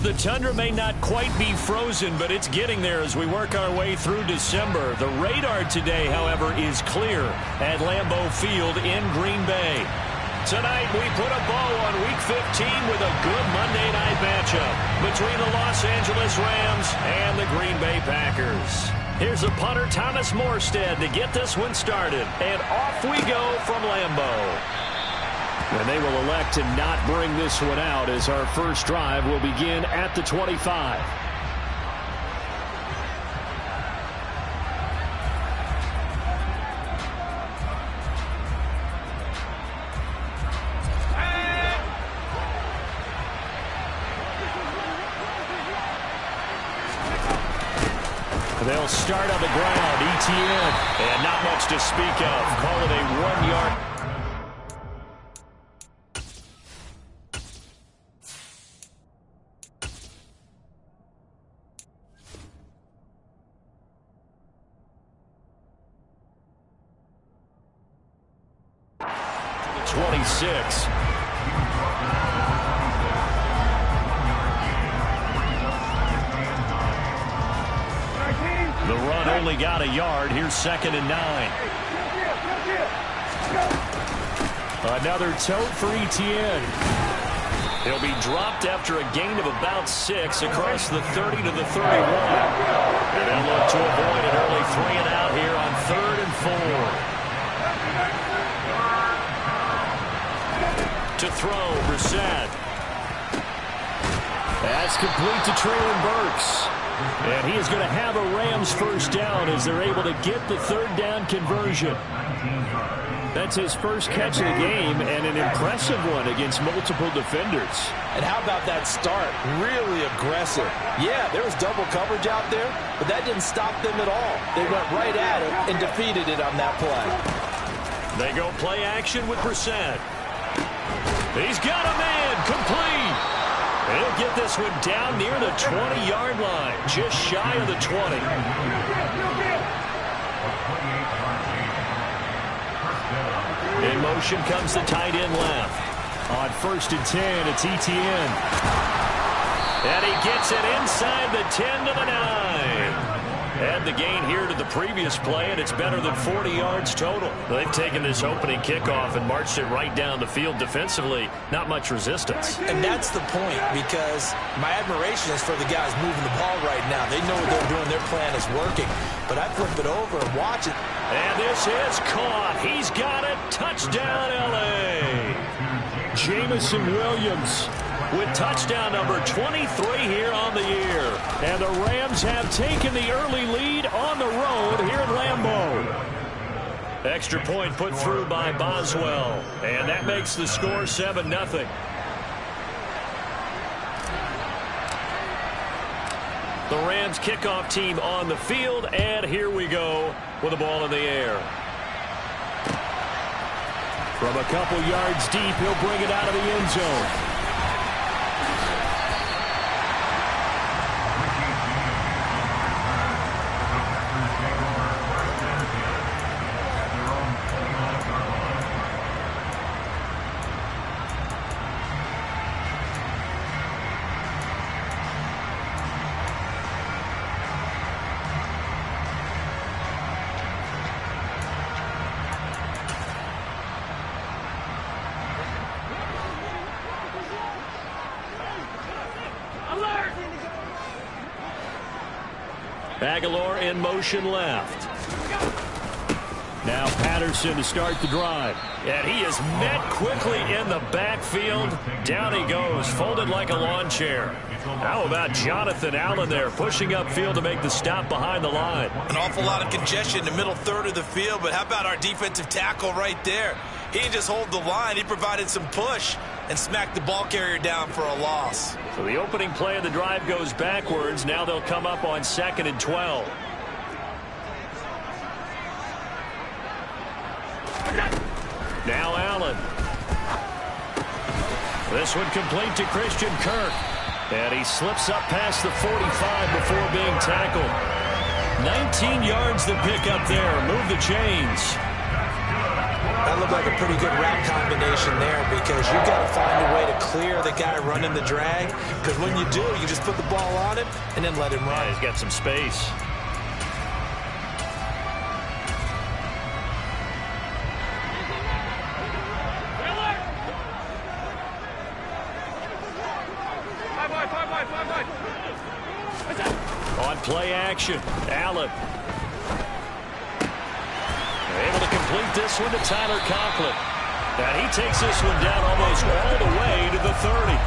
The tundra may not quite be frozen, but it's getting there as we work our way through December. The radar today, however, is clear at Lambeau Field in Green Bay. Tonight, we put a bow on Week 15 with a good Monday night matchup between the Los Angeles Rams and the Green Bay Packers. Here's the punter, Thomas Morstead, to get this one started. And off we go from Lambeau. And they will elect to not bring this one out as our first drive will begin at the 25. They'll start on the ground. ETN. And not much to speak of. Call it a 1-yard. The 26. The run only got a yard. Here's 2nd and 9. Another tote for ETN. He'll be dropped after a gain of about 6 across the 30 to the 31. And they'll look to avoid an early 3 and out here on 3rd and 4. To throw, Brissett. That's complete to Treylon Burks. And he is going to have a Rams first down as they're able to get the 3rd down conversion. That's his first catch of the game and an impressive one against multiple defenders. And how about that start? Really aggressive. Yeah, there was double coverage out there, but that didn't stop them at all. They went right at it and defeated it on that play. They go play action with Brissett. He's got a man complete. He'll get this one down near the 20-yard line, just shy of the 20. In motion comes the tight end left. On 1st and 10, it's ETN. And he gets it inside the 10 to the 9. Add the gain here to the previous play, and it's better than 40 yards total. They've taken this opening kickoff and marched it right down the field defensively. Not much resistance. And that's the point, because my admiration is for the guys moving the ball right now. They know what they're doing. Their plan is working. But I flip it over and watch it. And this is caught. He's got it. Touchdown, L.A. Jameson Williams with touchdown number 23 here on the year. And the Rams have taken the early lead on the road here at Lambeau. Extra point put through by Boswell. And that makes the score 7-0. The Rams kickoff team on the field, and here we go with the ball in the air. From a couple yards deep, he'll bring it out of the end zone. Aguilar in motion left. Now Patterson to start the drive. And he is met quickly in the backfield. Down he goes, folded like a lawn chair. How about Jonathan Allen there, pushing upfield to make the stop behind the line? An awful lot of congestion in the middle third of the field, but how about our defensive tackle right there? He didn't just hold the line, he provided some push and smacked the ball carrier down for a loss. So the opening play of the drive goes backwards. Now they'll come up on 2nd and 12. Now Allen. This one complete to Christian Kirk. And he slips up past the 45 before being tackled. 19 yards to pick up there. Move the chains. That looked like a pretty good route combination there because you've got to find a way to clear the guy running the drag, because when you do, you just put the ball on him and then let him run. Yeah, he's got some space. On play action, Allen. Able to complete this one to Tyler Conklin. And he takes this one down almost all the way to the 30.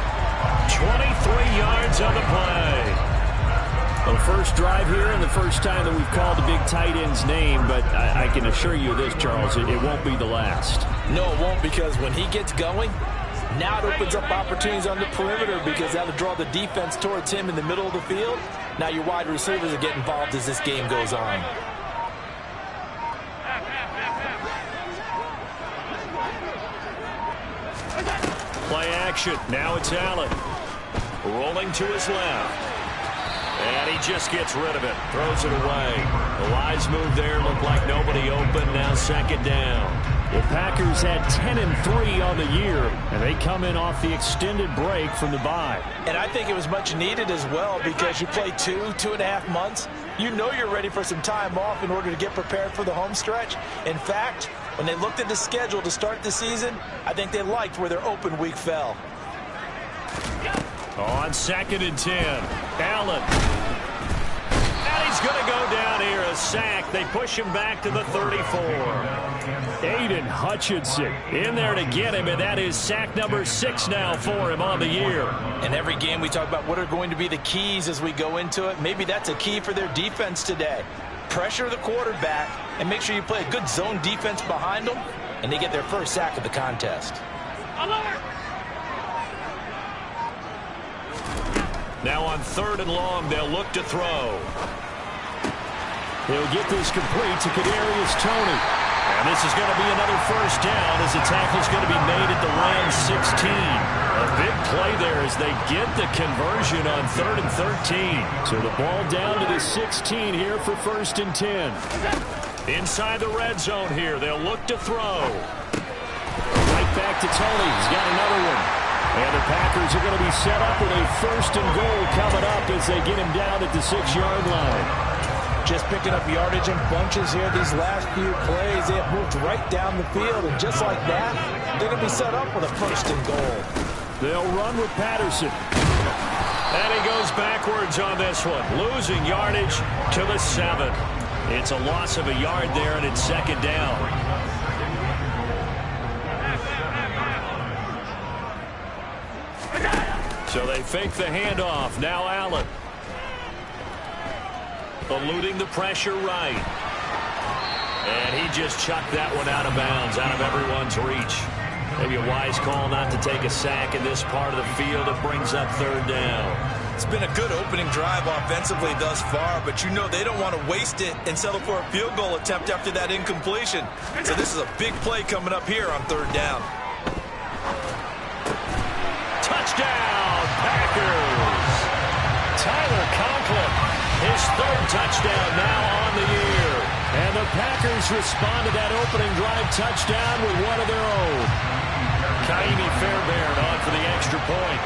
23 yards on the play. Well, first drive here and the first time that we've called the big tight end's name, but I can assure you this, Charles, it won't be the last. No, it won't, because when he gets going, now it opens up opportunities on the perimeter because that'll draw the defense towards him in the middle of the field. Now your wide receivers will get involved as this game goes on. Play action. Now it's Allen. Rolling to his left. And he just gets rid of it. Throws it away. The wise move there. Looked like nobody open. Now second down. The Packers had 10-3 on the year, and they come in off the extended break from the bye. And I think it was much needed as well, because you play 2.5 months. You know you're ready for some time off in order to get prepared for the home stretch. In fact, when they looked at the schedule to start the season, I think they liked where their open week fell. On 2nd and 10, Allen. And he's going to go down here, a sack. They push him back to the 34. Aiden Hutchinson in there to get him, and that is sack number 6 now for him on the year. In every game we talk about what are going to be the keys as we go into it. Maybe that's a key for their defense today. Pressure the quarterback and make sure you play a good zone defense behind them, and they get their first sack of the contest. Now on 3rd and long, they'll look to throw. He'll get this complete to Kadarius Toney. And this is going to be another first down as the tackle's going to be made at the Rams 16. A big play there as they get the conversion on 3rd and 13. So the ball down to the 16 here for 1st and 10. Inside the red zone here, they'll look to throw. Right back to Toney. He's got another one. And the Packers are going to be set up with a 1st and goal coming up as they get him down at the 6-yard line. Just picking up yardage in bunches here these last few plays. They have moved right down the field, and just like that, they're going to be set up with a 1st and goal. They'll run with Patterson. And he goes backwards on this one, losing yardage to the 7. It's a loss of a yard there, and it's 2nd down. So they fake the handoff. Now Allen. Eluding the pressure right. And he just chucked that one out of bounds, out of everyone's reach. Maybe a wise call not to take a sack in this part of the field. It brings up 3rd down. It's been a good opening drive offensively thus far, but you know they don't want to waste it and settle for a field goal attempt after that incompletion. So this is a big play coming up here on 3rd down. Touchdown, Packers! Tyler Conklin, his 3rd touchdown now on the year. And the Packers respond to that opening drive touchdown with one of their own. Kaimi Fairbairn on for the extra point.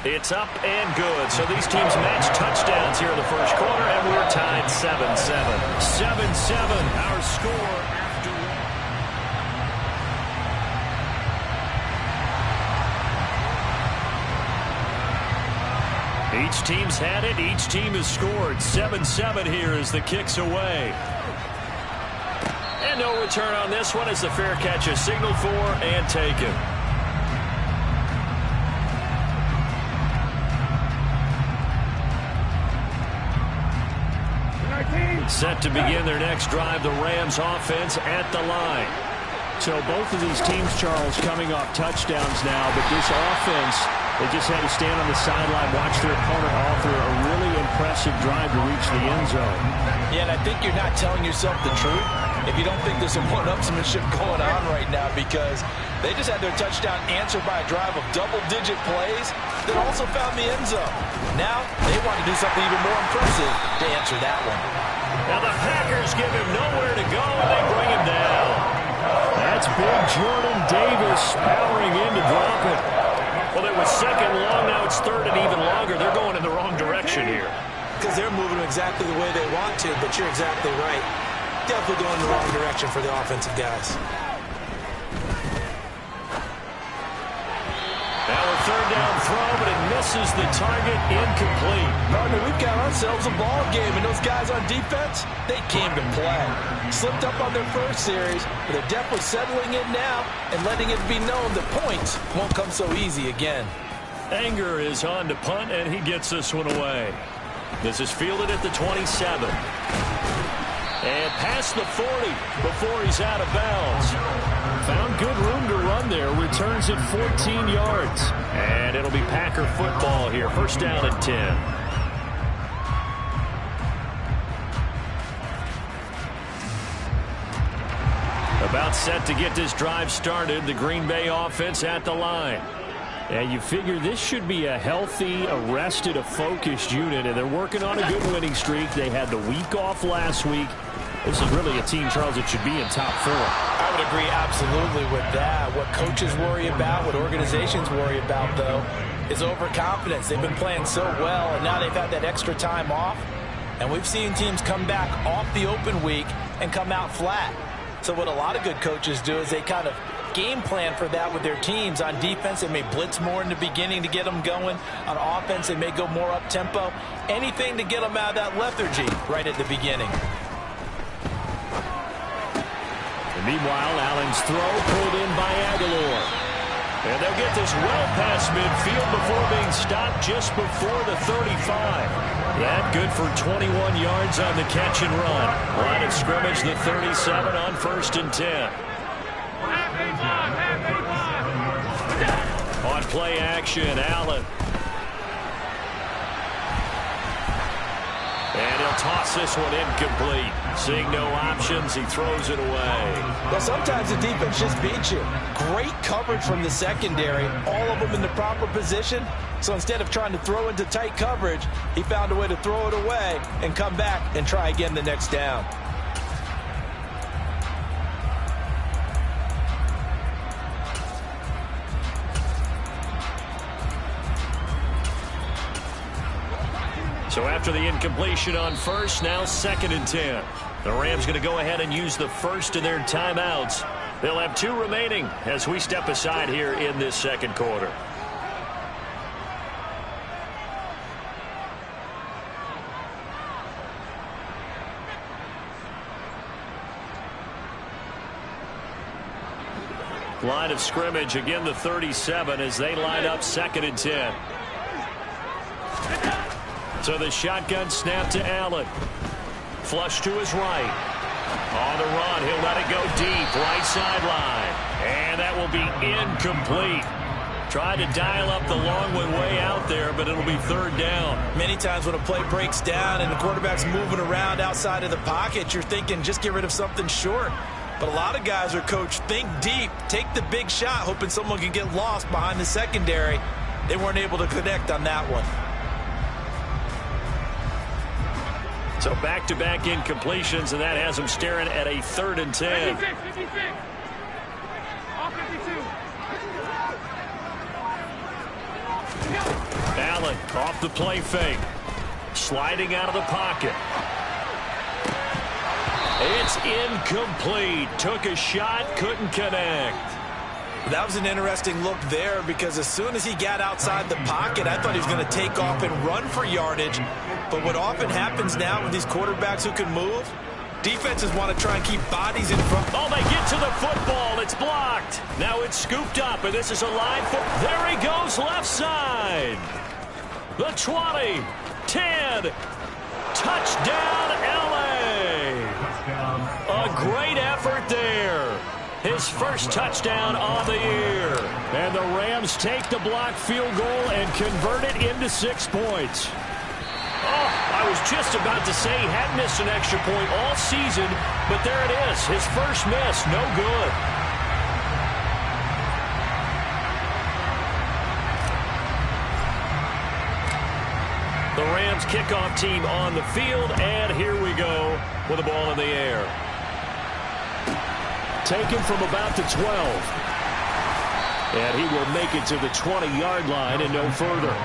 It's up and good. So these teams match touchdowns here in the first quarter, and we're tied 7-7. 7-7, our score after one. Each team's had it. Each team has scored. 7-7 here as the kick's away. And no return on this one as the fair catch is signaled for and taken. Set to begin their next drive, the Rams offense at the line. So both of these teams, Charles, coming off touchdowns now, but this offense, they just had to stand on the sideline, watch their opponent offer a really impressive drive to reach the end zone. Yeah, and I think you're not telling yourself the truth if you don't think there's some one-upsmanship going on right now, because they just had their touchdown answered by a drive of double-digit plays that also found the end zone. Now they want to do something even more impressive to answer that one. Now the Packers give him nowhere to go, and they bring him down. That's big Jordan Davis powering in to drop it. Well, it was second long. Now it's third and even longer. They're going in the wrong direction here. Because they're moving exactly the way they want to, but you're exactly right. Definitely going in the wrong direction for the offensive guys. Now a third down throw, but it misses the target, incomplete. Partner, we've got ourselves a ball game, and those guys on defense, they came to play. Slipped up on their first series, but they're definitely settling in now and letting it be known that points won't come so easy again. Anger is on to punt, and he gets this one away. This is fielded at the 27. And past the 40 before he's out of bounds. Found good room to run there. Returns it 14 yards. And it'll be Packer football here. First down and 10. About set to get this drive started. The Green Bay offense at the line. And you figure this should be a healthy, a rested, a focused unit. And they're working on a good winning streak. They had the week off last week. This is really a team, Charles, that should be in top 4. I would agree absolutely with that. What coaches worry about, what organizations worry about, though, is overconfidence. They've been playing so well, and now they've had that extra time off. And we've seen teams come back off the open week and come out flat. So what a lot of good coaches do is they kind of game plan for that with their teams. On defense, they may blitz more in the beginning to get them going. On offense, they may go more up-tempo. Anything to get them out of that lethargy right at the beginning. Meanwhile, Allen's throw pulled in by Aguilar. And they'll get this well past midfield before being stopped just before the 35. That good for 21 yards on the catch and run. Line of scrimmage, the 37 on 1st and 10. On play action, Allen. And he'll toss this one incomplete. Seeing no options, he throws it away. Well, sometimes the defense just beats you. Great coverage from the secondary, all of them in the proper position. So instead of trying to throw into tight coverage, he found a way to throw it away and come back and try again the next down. So after the incompletion on first, now 2nd and 10. The Rams going to go ahead and use the first of their timeouts. They'll have 2 remaining as we step aside here in this second quarter. Line of scrimmage, again the 37 as they line up 2nd and 10. So the shotgun snap to Allen. Flush to his right. On the run, he'll let it go deep, right sideline. And that will be incomplete. Tried to dial up the long way out there, but it'll be 3rd down. Many times when a play breaks down and the quarterback's moving around outside of the pocket, you're thinking just get rid of something short. But a lot of guys are coached, think deep, take the big shot, hoping someone can get lost behind the secondary. They weren't able to connect on that one. So back-to-back incompletions, and that has them staring at a 3rd and 10. 56, 56. All 52. Allen off the play fake. Sliding out of the pocket. It's incomplete. Took a shot, couldn't connect. That was an interesting look there because as soon as he got outside the pocket, I thought he was going to take off and run for yardage. But what often happens now with these quarterbacks who can move, defenses want to try and keep bodies in front. Oh, they get to the football. It's blocked. Now it's scooped up, and this is a line for... There he goes, left side. The 20, 10, touchdown, L.A. A great effort there. His first touchdown on the year. And the Rams take the blocked field goal and convert it into 6 points. Oh, I was just about to say he hadn't missed an extra point all season, but there it is. His first miss, no good. The Rams kickoff team on the field, and here we go with the ball in the air. Taken from about the 12. And he will make it to the 20-yard line and no further.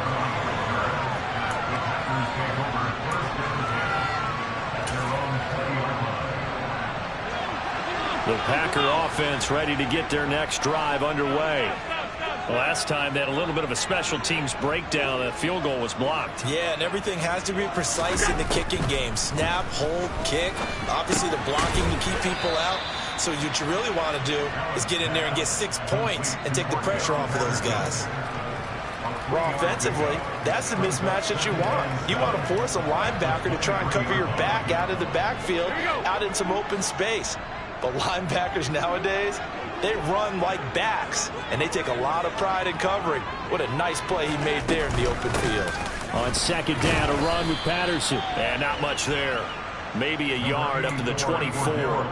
The Packer offense ready to get their next drive underway. Last time they had a little bit of a special teams breakdown. That field goal was blocked. Yeah, and everything has to be precise in the kicking game. Snap, hold, kick. Obviously the blocking to keep people out. So what you really want to do is get in there and get 6 points and take the pressure off of those guys. Well, offensively, that's the mismatch that you want. You want to force a linebacker to try and cover your back out of the backfield, out in some open space. But linebackers nowadays, they run like backs, and they take a lot of pride in covering. What a nice play he made there in the open field. On second down, a run with Patterson. And not much there. Maybe a yard up to the 24.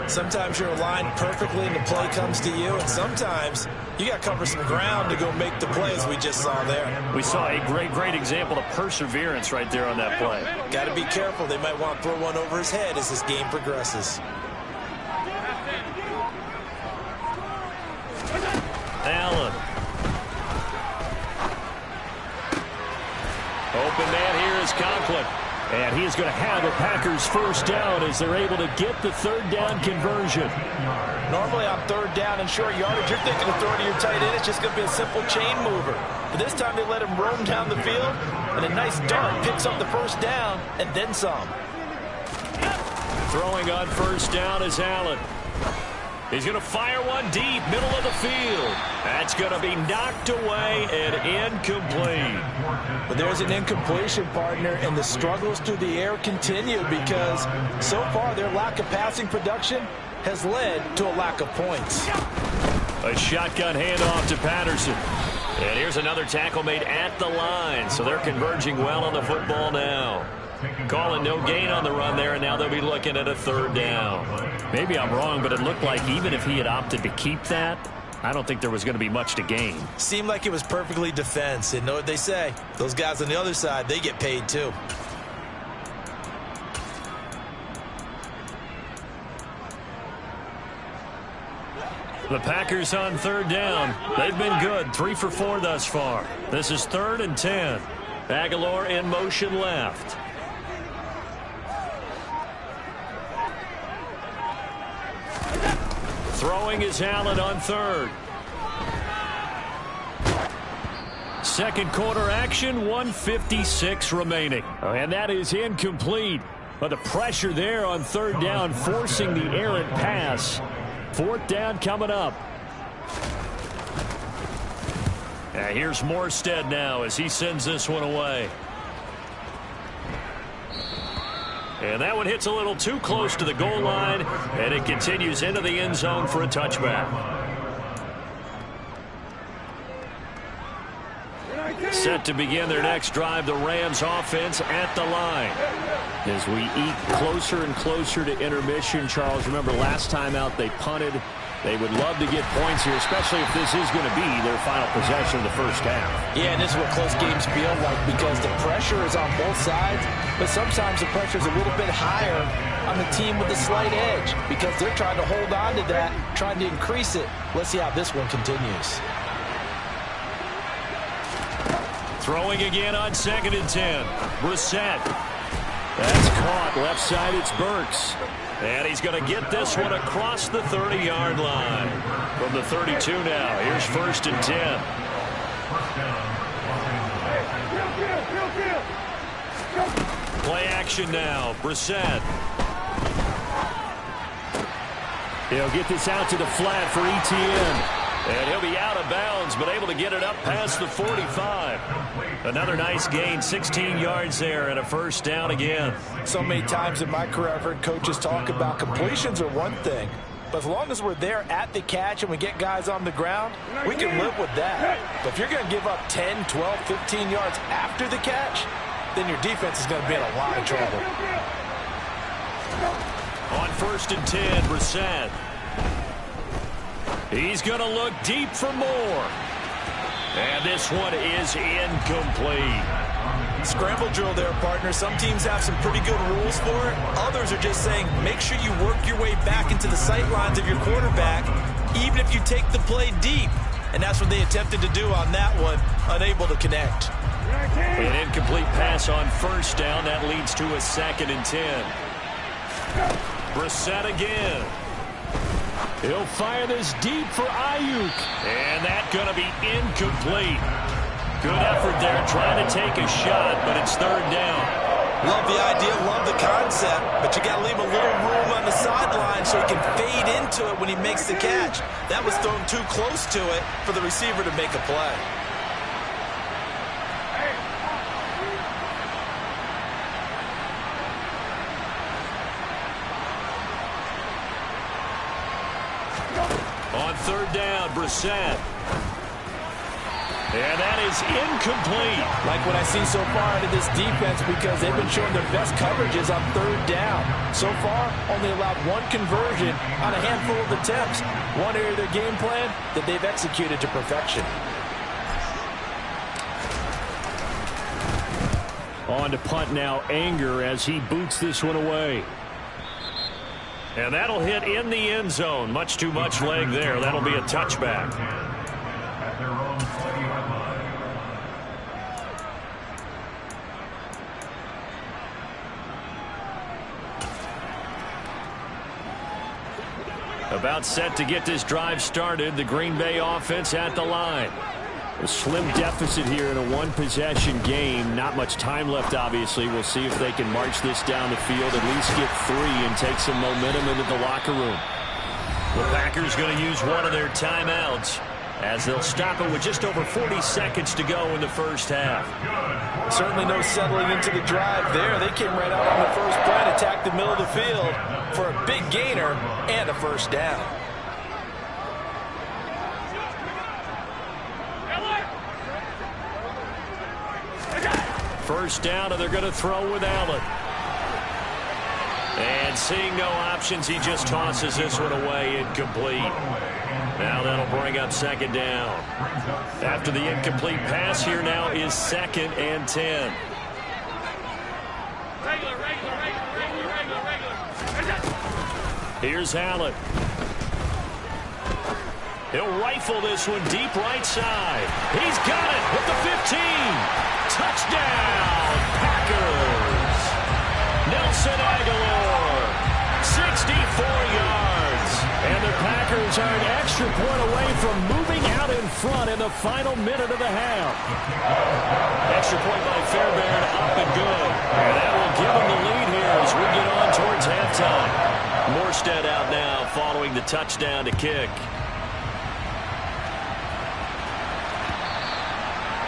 Sometimes you're aligned perfectly and the play comes to you, and sometimes you got to cover some ground to go make the plays we just saw there. We saw a great example of perseverance right there on that play. Got to be careful. They might want to throw one over his head as this game progresses. Allen. Open man here is Conklin. And he is going to have a Packers first down as they're able to get the third down conversion. Normally on third down and short yardage, you're thinking of throwing to your tight end. It's just going to be a simple chain mover. But this time they let him roam down the field, and a nice dart picks up the first down and then some. Throwing on first down is Allen. He's going to fire one deep, middle of the field. That's going to be knocked away and incomplete. But there's an incompletion, partner, and the struggles through the air continue because so far their lack of passing production has led to a lack of points. A shotgun handoff to Patterson. And here's another tackle made at the line, so they're converging well on the football now. Calling no gain on the run there, and now they'll be looking at a third down. Maybe I'm wrong, but it looked like even if he had opted to keep that, I don't think there was going to be much to gain. Seemed like it was perfectly defense, and know what they say. Those guys on the other side, they get paid too. The Packers on third down. They've been good, 3 for 4 thus far. This is 3rd and 10. Aguilar in motion left. Throwing is Allen on third. Second quarter action, 1:56 remaining. And that is incomplete. But the pressure there on third down, forcing the errant pass. Fourth down coming up. Here's Morstead now as he sends this one away. And that one hits a little too close to the goal line, and it continues into the end zone for a touchback. Set to begin their next drive, the Rams offense at the line. As we eat closer and closer to intermission, Charles, remember last time out they punted. They would love to get points here, especially if this is going to be their final possession of the first half. Yeah, and this is what close games feel like because the pressure is on both sides, but sometimes the pressure is a little bit higher on the team with the slight edge because they're trying to hold on to that, trying to increase it. Let's see how this one continues. Throwing again on 2nd and 10. Brissett. That's caught. Left side, it's Burks. And he's going to get this one across the 30-yard line. From the 32 now. Here's 1st and 10. Play action now. Brissett. He'll get this out to the flat for Etienne. And he'll be out of bounds, but able to get it up past the 45. Another nice gain, 16 yards there, and a first down again. So many times in my career, I've heard coaches talk about completions are one thing, but as long as we're there at the catch and we get guys on the ground, we can live with that. But if you're going to give up 10, 12, 15 yards after the catch, then your defense is going to be in a lot of trouble. On 1st and 10, Brissett. He's going to look deep for more. And this one is incomplete. Scramble drill there, partner. Some teams have some pretty good rules for it. Others are just saying, make sure you work your way back into the sight lines of your quarterback, even if you take the play deep. And that's what they attempted to do on that one, unable to connect. An incomplete pass on first down. That leads to a 2nd and 10. Brissett again. He'll fire this deep for Ayuk. And that's going to be incomplete. Good effort there trying to take a shot, but it's 3rd down. Love the idea, love the concept, but you got to leave a little room on the sideline so he can fade into it when he makes the catch. That was thrown too close to it for the receiver to make a play. On 3rd down, Brissett. And that is incomplete. Like what I've seen so far out of this defense, because they've been showing their best coverages on 3rd down. So far, only allowed 1 conversion on a handful of attempts. One area of their game plan that they've executed to perfection. On to punt now, Anger, as he boots this one away. And that'll hit in the end zone. Much too much leg there. That'll be a touchback. About set to get this drive started. The Green Bay offense at the line. A slim deficit here in a 1-possession game. Not much time left, obviously. We'll see if they can march this down the field, at least get 3 and take some momentum into the locker room. The Packers going to use one of their timeouts as they'll stop it with just over 40 seconds to go in the first half. Certainly no settling into the drive there. They came right out on the first play and attacked the middle of the field for a big gainer and a first down. First down, and they're going to throw with Allen. And seeing no options, he just tosses this one away, incomplete. Now that'll bring up 2nd down. After the incomplete pass, here now is 2nd and 10. Here's Allen. He'll rifle this one deep right side. He's got it with the 15. Touchdown, Packers. Nelson Aguilar, 64 yards. And the Packers are an extra point away from moving out in front in the final minute of the half. Extra point by Fairbairn, up and good. And that will give them the lead here as we get on towards halftime. Morstead out now following the touchdown to kick.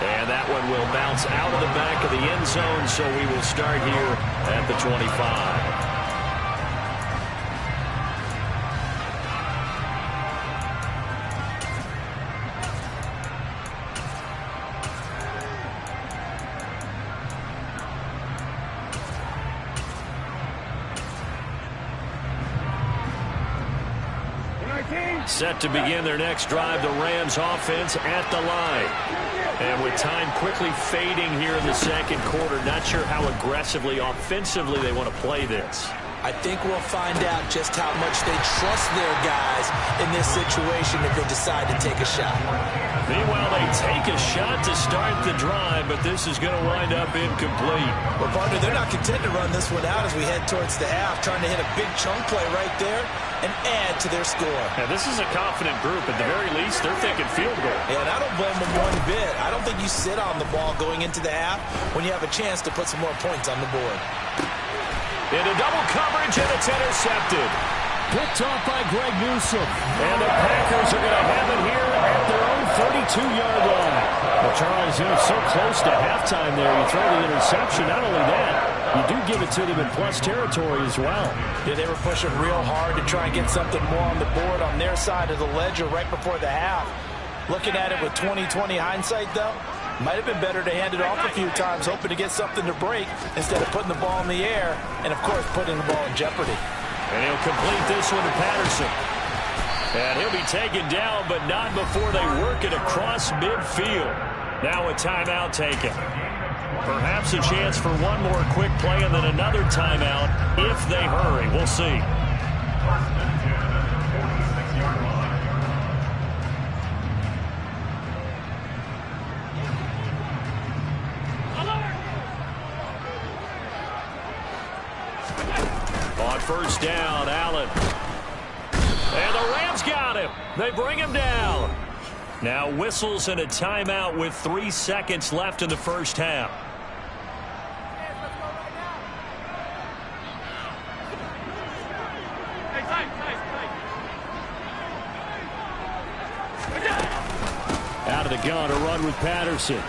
And that one will bounce out of the back of the end zone, so we will start here at the 25. Set to begin their next drive, the Rams offense at the line. And with time quickly fading here in the second quarter, not sure how aggressively, offensively they want to play this. I think we'll find out just how much they trust their guys in this situation if they decide to take a shot. Meanwhile, they take a shot to start the drive, but this is going to wind up incomplete. Well, partner, they're not content to run this one out as we head towards the half, trying to hit a big chunk play right there and add to their score. Now, this is a confident group. At the very least, they're thinking field goal. Yeah, and I don't blame them one bit. I don't think you sit on the ball going into the half when you have a chance to put some more points on the board. Into double coverage, and it's intercepted. Picked off by Greg Newsome. And the Packers are going to have it here at their own 32-yard line. Well, Charles, so close to halftime there. You throw the interception. Not only that, you do give it to them in plus territory as well. Yeah, they were pushing real hard to try and get something more on the board on their side of the ledger right before the half. Looking at it with 20/20 hindsight, though, might have been better to hand it off a few times, hoping to get something to break instead of putting the ball in the air and, of course, putting the ball in jeopardy. And he'll complete this one to Patterson. And he'll be taken down, but not before they work it across midfield. Now a timeout taken. Perhaps a chance for one more quick play and then another timeout if they hurry. We'll see. On first down, Allen. And the Rams got him. They bring him down. Now whistles and a timeout with 3 seconds left in the first half. Out of the gun, a run with Patterson.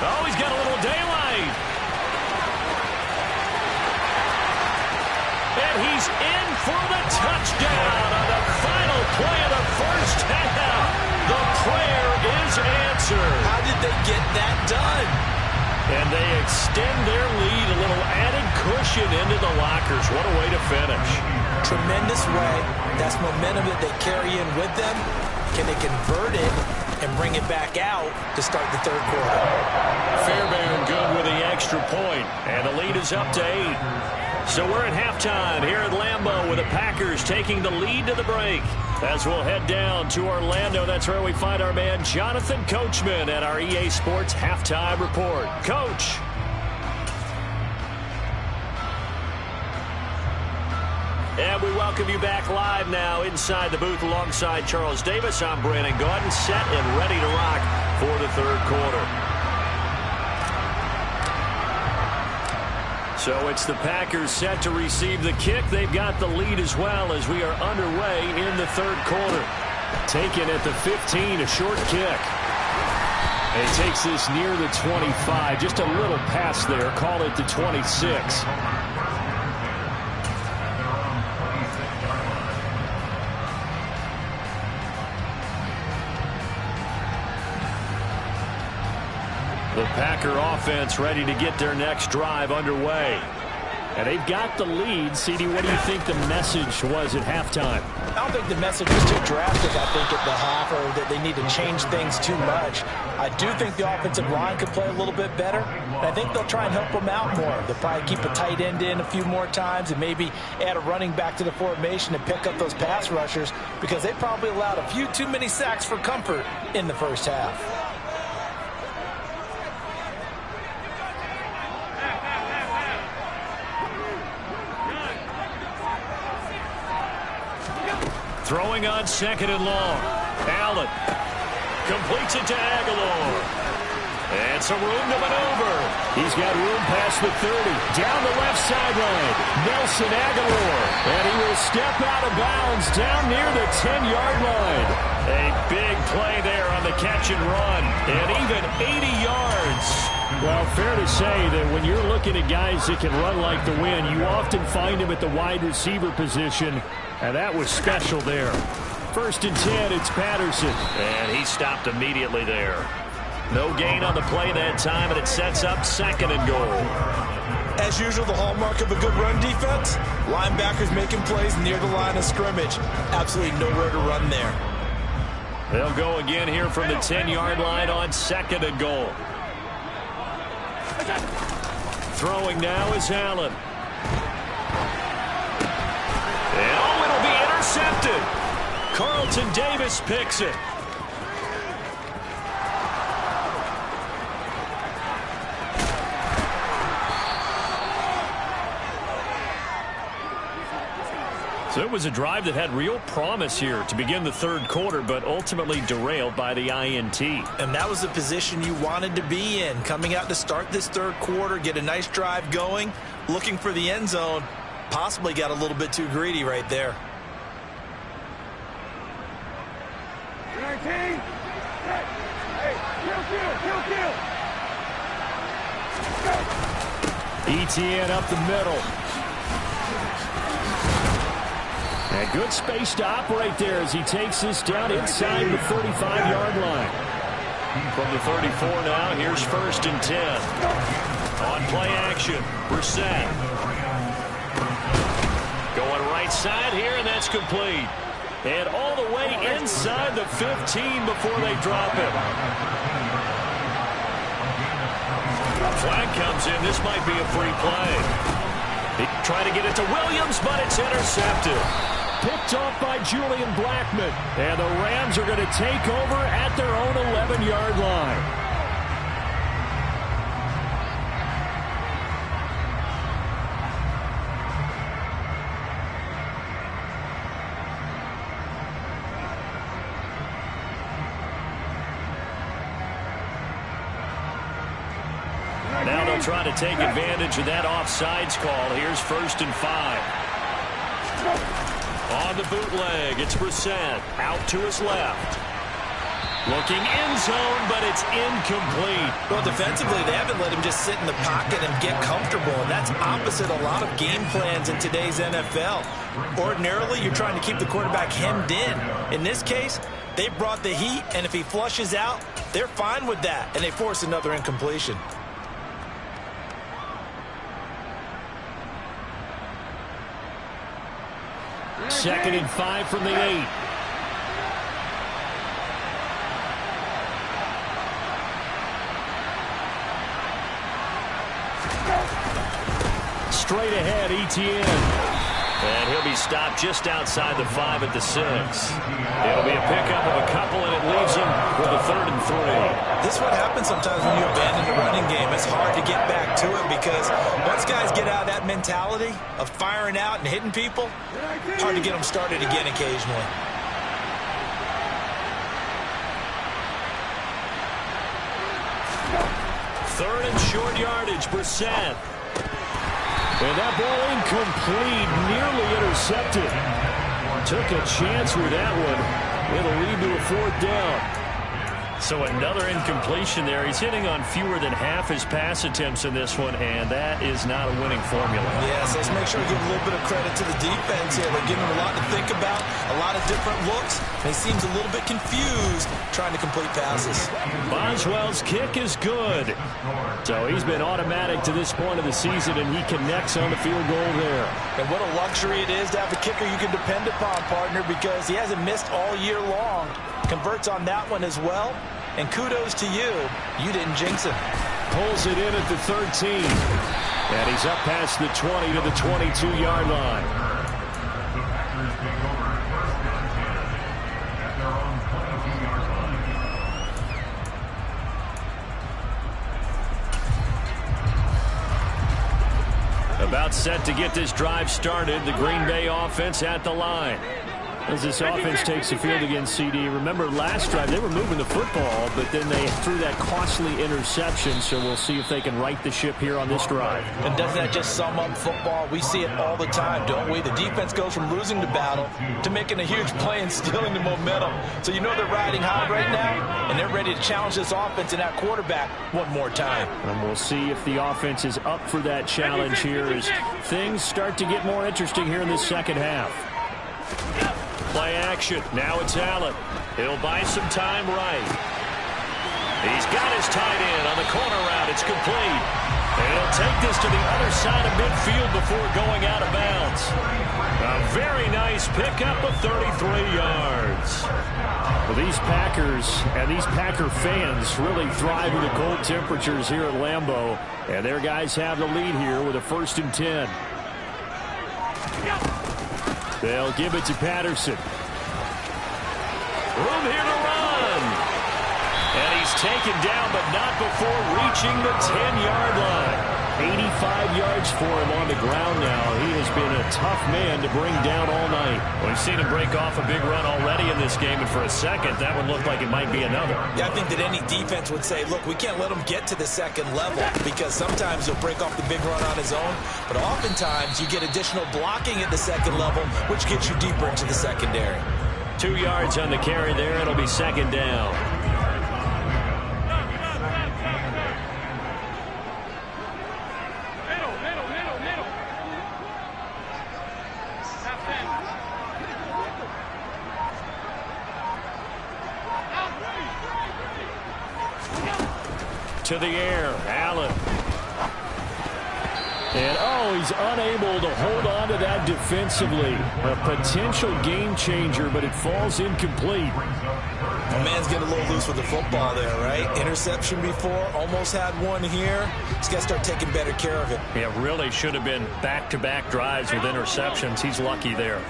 Oh, he's got a little daylight. And he's in for the touchdown on the final play of the first half. The prayer is answered. How did they get that done? And they extend their lead, a little added cushion into the lockers. What a way to finish. Tremendous way. That's momentum that they carry in with them. Can they convert it and bring it back out to start the third quarter? Fairbairn good with the extra point, and the lead is up to 8. So we're at halftime here at Lambeau with the Packers taking the lead to the break. As we'll head down to Orlando, that's where we find our man Jonathan Coachman at our EA Sports Halftime Report. Coach. And we welcome you back live now inside the booth alongside Charles Davis. I'm Brandon Gaudin, set and ready to rock for the third quarter. So it's the Packers set to receive the kick. They've got the lead as well as we are underway in the third quarter. Taken at the 15, a short kick. And he takes this near the 25. Just a little pass there. Call it the 26. The Packer offense ready to get their next drive underway. And they've got the lead. CD, what do you think the message was at halftime? I don't think the message was too drastic, I think, at the half, or that they need to change things too much. I do think the offensive line could play a little bit better, and I think they'll try and help them out more. They'll probably keep a tight end in a few more times and maybe add a running back to the formation and pick up those pass rushers, because they probably allowed a few too many sacks for comfort in the first half. Throwing on second and long. Allen completes it to Aguilar. And some room to maneuver. He's got room past the 30. Down the left sideline. Nelson Aguilar. And he will step out of bounds down near the 10-yard line. A big play there on the catch and run. And even 80 yards. Well, fair to say that when you're looking at guys that can run like the wind, you often find them at the wide receiver position. And that was special there. First and 10, it's Patterson. And he stopped immediately there. No gain on the play that time, and it sets up second and goal. As usual, the hallmark of a good run defense, linebackers making plays near the line of scrimmage. Absolutely nowhere to run there. They'll go again here from the 10-yard line on second and goal. Throwing now is Allen. And it'll be intercepted. Carlton Davis picks it. So it was a drive that had real promise here to begin the third quarter, but ultimately derailed by the INT. And that was the position you wanted to be in, coming out to start this third quarter, get a nice drive going, looking for the end zone. Possibly got a little bit too greedy right there. 19. Hey, kill. Etienne up the middle. And good space to operate there as he takes this down inside the 35-yard line. From the 34 now, here's first and 10. On play action, Brissett. Going right right side here, and that's complete. And all the way inside the 15 before they drop it. Flag comes in. This might be a free play. They try to get it to Williams, but it's intercepted. Picked off by Julian Blackmon. And the Rams are going to take over at their own 11-yard line. Now they'll try to take advantage of that offsides call. Here's 1st and 5. On the bootleg, it's Brissett. Out to his left. Looking end zone, but it's incomplete. Well, defensively, they haven't let him just sit in the pocket and get comfortable, and that's opposite a lot of game plans in today's NFL. Ordinarily, you're trying to keep the quarterback hemmed in. In this case, they brought the heat, and if he flushes out, they're fine with that, and they force another incompletion. Second and 5 from the 8. Straight ahead, Etienne. And he'll be stopped just outside the 5 at the 6. It'll be a pickup of a couple, and it leaves him with a 3rd and 3. This is what happens sometimes when you abandon the running game. It's hard to get back to it because once guys get out of that mentality of firing out and hitting people, hard to get them started again occasionally. Third and short yardage, Brissett. And that ball incomplete, nearly intercepted. Took a chance with that one. It'll lead to a 4th down. So another incompletion there. He's hitting on fewer than half his pass attempts in this one, and that is not a winning formula. Yes, let's make sure we give a little bit of credit to the defense here. They're giving him a lot to think about, a lot of different looks. He seems a little bit confused trying to complete passes. Boswell's kick is good. So he's been automatic to this point of the season, and he connects on the field goal there. And what a luxury it is to have a kicker you can depend upon, partner, because he hasn't missed all year long. Converts on that one as well. And kudos to you. You didn't jinx him. Pulls it in at the 13. And he's up past the 20 to the 22-yard line. About set to get this drive started. The Green Bay offense at the line. As this offense takes the field against CD. Remember last drive they were moving the football, but then they threw that costly interception, so we'll see if they can right the ship here on this drive. And doesn't that just sum up football? We see it all the time, don't we? The defense goes from losing the battle to making a huge play and stealing the momentum. So you know they're riding high right now, and they're ready to challenge this offense and that quarterback one more time. And we'll see if the offense is up for that challenge here as things start to get more interesting here in this second half. Play action. Now it's Allen. He'll buy some time right. He's got his tight end on the corner route. It's complete. And he'll take this to the other side of midfield before going out of bounds. A very nice pickup of 33 yards. Well, these Packers and these Packer fans really thrive in the cold temperatures here at Lambeau. And their guys have the lead here with a 1st and 10. They'll give it to Patterson. Room here to run. And he's taken down, but not before reaching the 10-yard line. 85 yards for him on the ground now. He has been a tough man to bring down all night. Well, we've seen him break off a big run already in this game, and for a second, that one looked like it might be another. Yeah, I think that any defense would say, look, we can't let him get to the second level because sometimes he'll break off the big run on his own, but oftentimes you get additional blocking at the second level, which gets you deeper into the secondary. 2 yards on the carry there. It'll be 2nd down. To the air, Allen. And, he's unable to hold on to that defensively. A potential game changer, but it falls incomplete. A man's getting a little loose with the football there, right? Interception before, almost had one here. He's got to start taking better care of it. Yeah, really should have been back-to-back drives with interceptions. He's lucky there.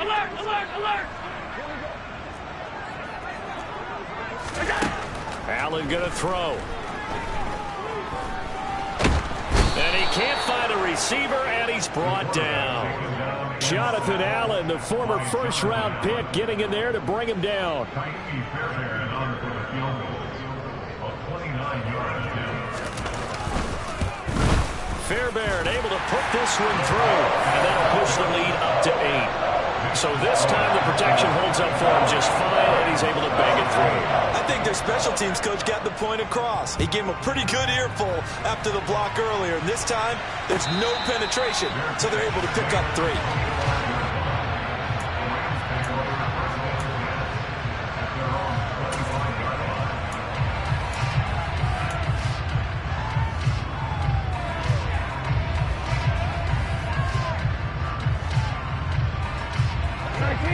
Alert, alert, alert! Allen going to throw. And he can't find a receiver, and he's brought down. Jonathan Allen, the former first-round pick, getting in there to bring him down. Fairbairn able to put this one through, and that'll push the lead up to 8. So this time the protection holds up for him just fine, and he's able to bang it through. I think their special teams coach got the point across. He gave him a pretty good earful after the block earlier, and this time there's no penetration, so they're able to pick up 3.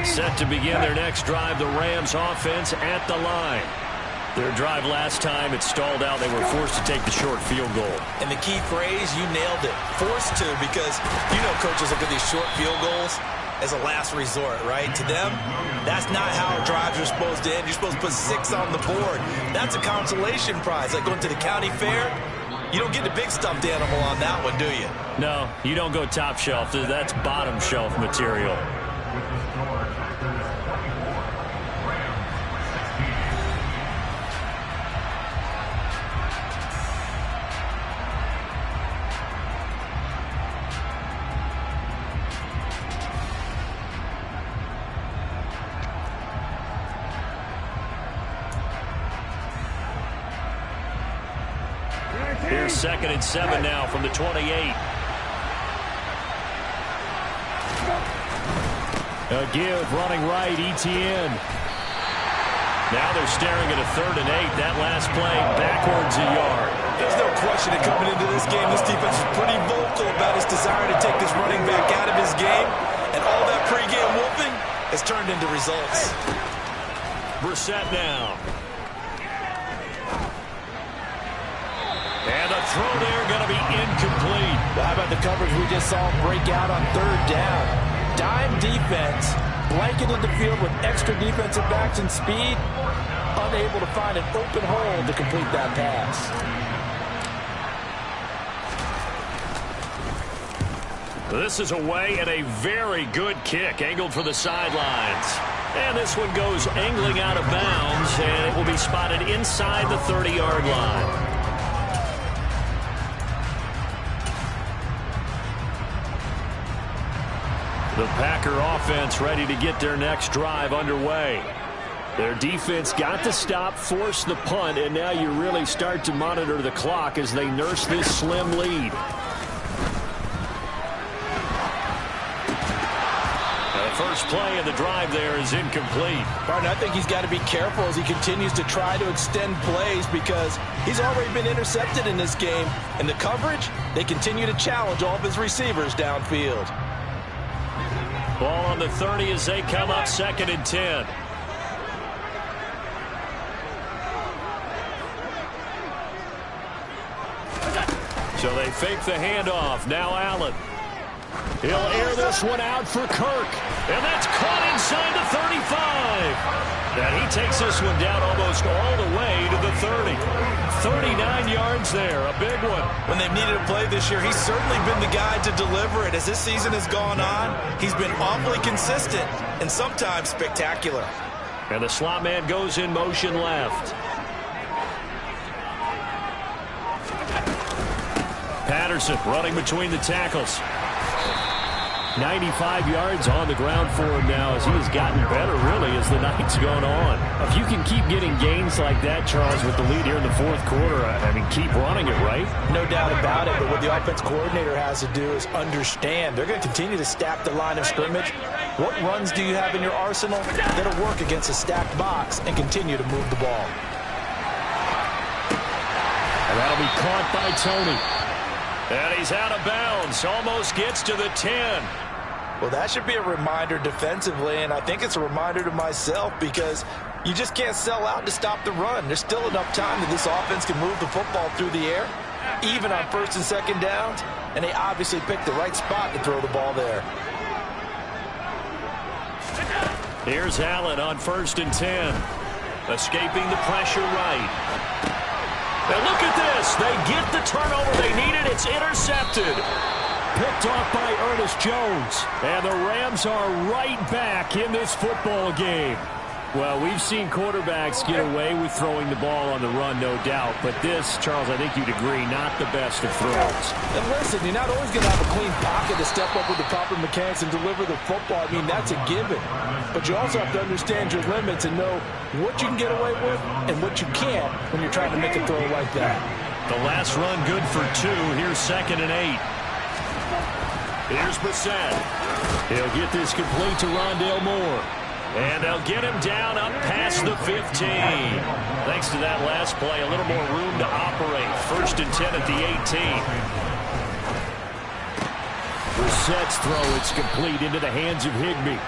Set to begin their next drive, the Rams offense at the line. Their drive last time, it stalled out. They were forced to take the short field goal. And the key phrase, you nailed it. Forced to, because you know coaches look at these short field goals as a last resort, right? To them, that's not how drives are supposed to end. You're supposed to put 6 on the board. That's a consolation prize. Like going to the county fair, you don't get the big stuffed animal on that one, do you? No, you don't go top shelf. That's bottom shelf material. Here's 2nd and 7 now from the 28. A give running right, Etienne. Now they're staring at a 3rd and 8. That last play backwards a yard. There's no question that coming into this game, this defense is pretty vocal about its desire to take this running back out of his game. And all that pregame whooping has turned into results. Brissett now. And the throw there going to be incomplete. Well, how about the coverage we just saw him break out on 3rd down? Dime defense, blanketed the field with extra defensive backs and speed, unable to find an open hole to complete that pass. This is away and a very good kick, angled for the sidelines. And this one goes angling out of bounds, and it will be spotted inside the 30-yard line. The Packer offense ready to get their next drive underway. Their defense got the stop, forced the punt, and now you really start to monitor the clock as they nurse this slim lead. The first play of the drive there is incomplete. Martin, I think he's got to be careful as he continues to try to extend plays because he's already been intercepted in this game. And the coverage, they continue to challenge all of his receivers downfield. Ball on the 30 as they come up 2nd and 10. So they fake the handoff. Now Allen. He'll air this one out for Kirk. And that's caught inside the 35. And he takes this one down almost all the way to the 30. 39 yards there, a big one. When they've needed a play this year, he's certainly been the guy to deliver it. As this season has gone on, he's been awfully consistent and sometimes spectacular. And the slot man goes in motion left. Patterson running between the tackles. 95 yards on the ground for him now as he has gotten better, really, as the night's gone on. If you can keep getting gains like that, Charles, with the lead here in the 4th quarter, I mean, keep running it, right? No doubt about it, but what the offense coordinator has to do is understand. They're going to continue to stack the line of scrimmage. What runs do you have in your arsenal that'll work against a stacked box and continue to move the ball? And that'll be caught by Tony. And he's out of bounds. Almost gets to the 10. Well, that should be a reminder defensively, and I think it's a reminder to myself because you just can't sell out to stop the run. There's still enough time that this offense can move the football through the air, even on first and second downs, and they obviously picked the right spot to throw the ball there. Here's Allen on 1st and 10. Escaping the pressure right. And look at this. They get the turnover they needed. It's intercepted. Picked off by Ernest Jones. And the Rams are right back in this football game. Well, we've seen quarterbacks get away with throwing the ball on the run, no doubt. But this, Charles, I think you'd agree, not the best of throws. And listen, you're not always going to have a clean pocket to step up with the proper mechanics and deliver the football. I mean, that's a given. But you also have to understand your limits and know what you can get away with and what you can't when you're trying to make a throw like that. The last run good for 2. Here's 2nd and 8. Here's Brissett. He'll get this complete to Rondale Moore. And they'll get him down up past the 15. Thanks to that last play, a little more room to operate. 1st and 10 at the 18. Brissett's throw, it's complete into the hands of Higbee.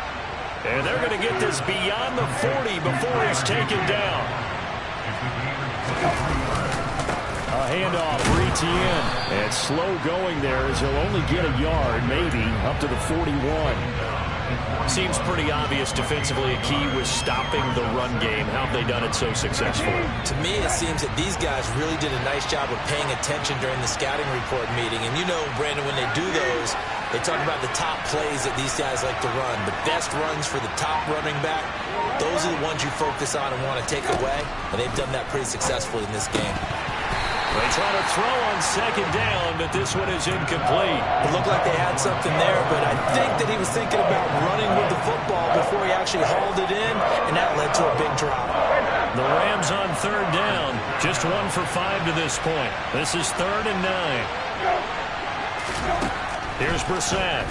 And they're going to get this beyond the 40 before he's taken down. A handoff for Etienne. And slow going there as he'll only get a yard, maybe, up to the 41. Seems pretty obvious defensively a key was stopping the run game. How have they done it so successfully? To me, it seems that these guys really did a nice job of paying attention during the scouting report meeting. And you know, Brandon, when they do those, they talk about the top plays that these guys like to run. The best runs for the top running back, those are the ones you focus on and want to take away. And they've done that pretty successfully in this game. They try to throw on 2nd down, but this one is incomplete. It looked like they had something there, but I think that he was thinking about running with the football before he actually hauled it in, and that led to a big drop. The Rams on 3rd down, just 1 for 5 to this point. This is 3rd and 9. Here's Brissett.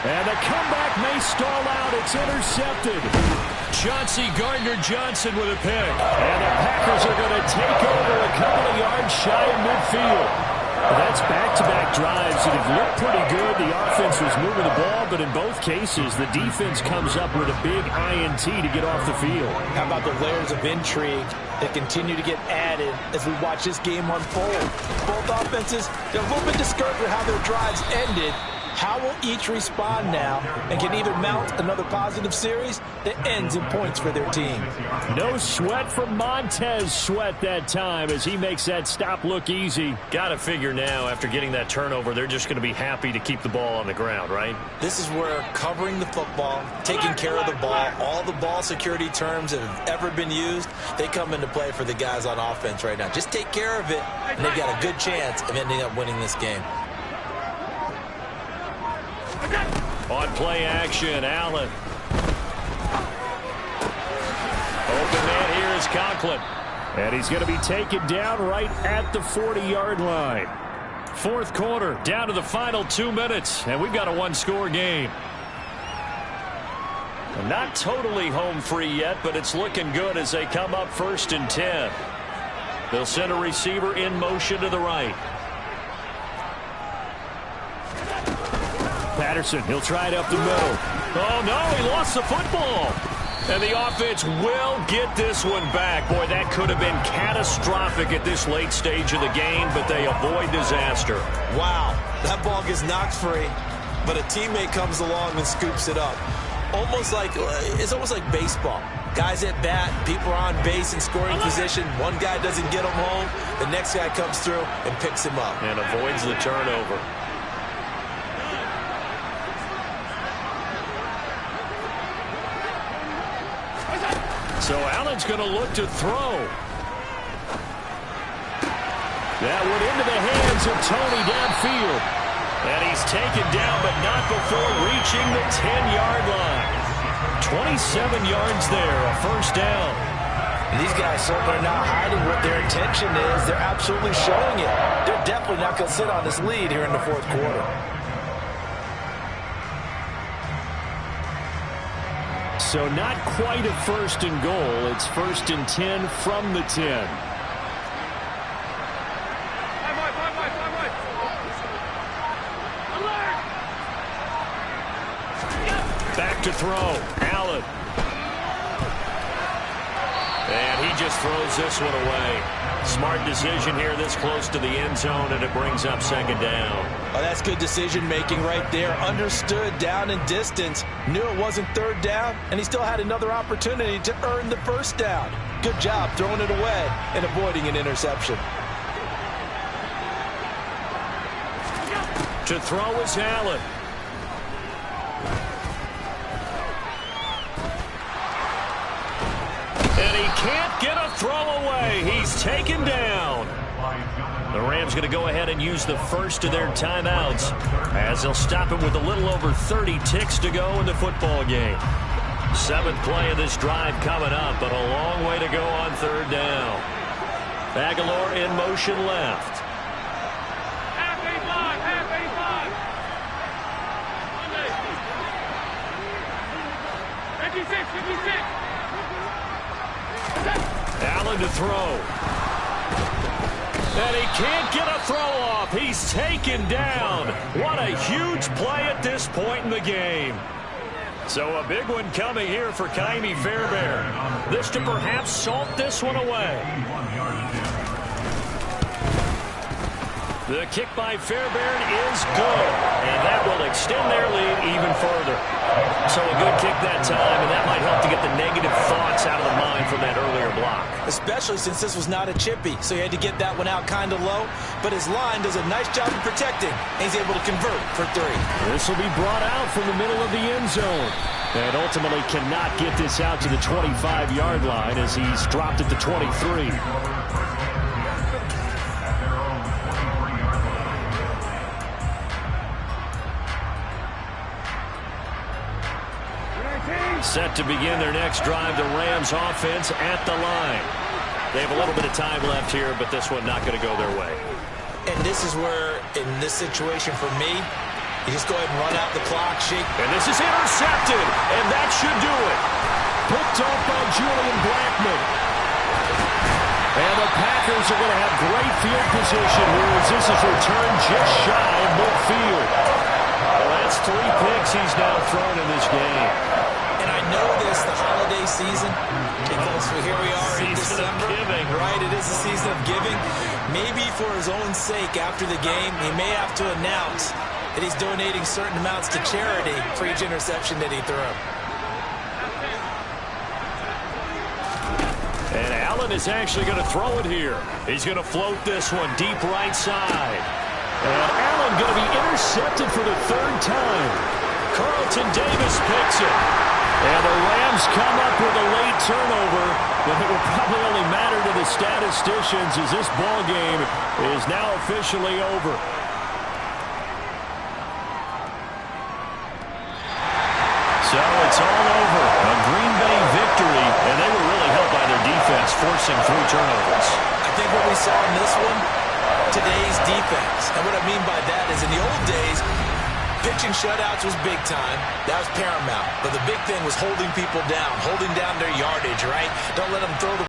And the comeback may stall out. It's intercepted. Chauncey Gardner-Johnson with a pick. And the Packers are going to take over a couple of yards shy of midfield. That's back-to-back drives that have looked pretty good. The offense was moving the ball, but in both cases, the defense comes up with a big INT to get off the field. How about the layers of intrigue that continue to get added as we watch this game unfold? Both offenses, they're a little bit discouraged with how their drives ended. How will each respond now and can even mount another positive series that ends in points for their team? No sweat from Montez Sweat that time as he makes that stop look easy. Got to figure now after getting that turnover, they're just going to be happy to keep the ball on the ground, right? This is where covering the football, taking care of the ball, all the ball security terms that have ever been used, they come into play for the guys on offense right now. Just take care of it, and they've got a good chance of ending up winning this game. On play action, Allen. Open man here is Conklin. And he's going to be taken down right at the 40-yard line. 4th quarter, down to the final 2 minutes, and we've got a 1-score game. Not totally home free yet, but it's looking good as they come up 1st and 10. They'll send a receiver in motion to the right. Patterson, he'll try it up the middle. Oh, no, he lost the football. And the offense will get this one back. Boy, that could have been catastrophic at this late stage of the game, but they avoid disaster. Wow, that ball gets knocked free, but a teammate comes along and scoops it up. It's almost like baseball. Guys at bat, people are on base in scoring position. One guy doesn't get him home. The next guy comes through and picks him up. And avoids the turnover. So Allen's going to look to throw. That went into the hands of Tony downfield. And he's taken down, but not before reaching the 10-yard line. 27 yards there, a 1st down. And these guys certainly are not hiding what their intention is. They're absolutely showing it. They're definitely not going to sit on this lead here in the 4th quarter. So not quite a 1st and goal. It's 1st and 10 from the 10. to throw. Allen. And he just throws this one away. Smart decision here this close to the end zone, and it brings up second down. Oh, that's good decision-making right there. Understood down and distance. Knew it wasn't third down, and he still had another opportunity to earn the first down. Good job throwing it away and avoiding an interception. To throw is Allen. And he can't get a throw away. He's taken down. The Rams going to go ahead and use the first of their timeouts as they'll stop him with a little over 30 ticks to go in the football game. 7th play of this drive coming up, but a long way to go on third down. Aguilar in motion left. Half A5, half A5. 56, 56. Allen to throw. And he can't get a throw off. He's taken down. What a huge play at this point in the game. So a big one coming here for Ka'imi Fairbairn. This to perhaps salt this one away. The kick by Fairbairn is good, and that will extend their lead even further. So a good kick that time, and that might help to get the negative thoughts out of the mind from that earlier block. Especially since this was not a chippy, so he had to get that one out kind of low. But his line does a nice job of protecting, and he's able to convert for 3. This will be brought out from the middle of the end zone. And ultimately cannot get this out to the 25-yard line as he's dropped at the 23. Set to begin their next drive, the Rams offense at the line. They have a little bit of time left here, but this one not going to go their way. And this is where, in this situation for me, you just go ahead and run out the clock, shake. And this is intercepted, and that should do it. Picked off by Julian Blackmon. And the Packers are going to have great field position here as this is returned just shy of midfield. Well, that's 3 picks he's now thrown in this game. And I know this, the holiday season, because here we are in December. Right, it is the season of giving. Maybe for his own sake after the game, he may have to announce that he's donating certain amounts to charity for each interception that he threw. And Allen is actually going to throw it here. He's going to float this one deep right side. And Allen going to be intercepted for the 3rd time. Carlton Davis picks it. And the Rams come up with a late turnover, but it will probably only matter to the statisticians as this ball game is now officially over. So it's all over. A Green Bay victory, and they were really helped by their defense forcing 3 turnovers. I think what we saw in this one, today's defense. And what I mean by that is in the old days, pitching shutouts was big time. That was paramount. But the big thing was holding people down, holding down their yardage, right? Don't let them throw the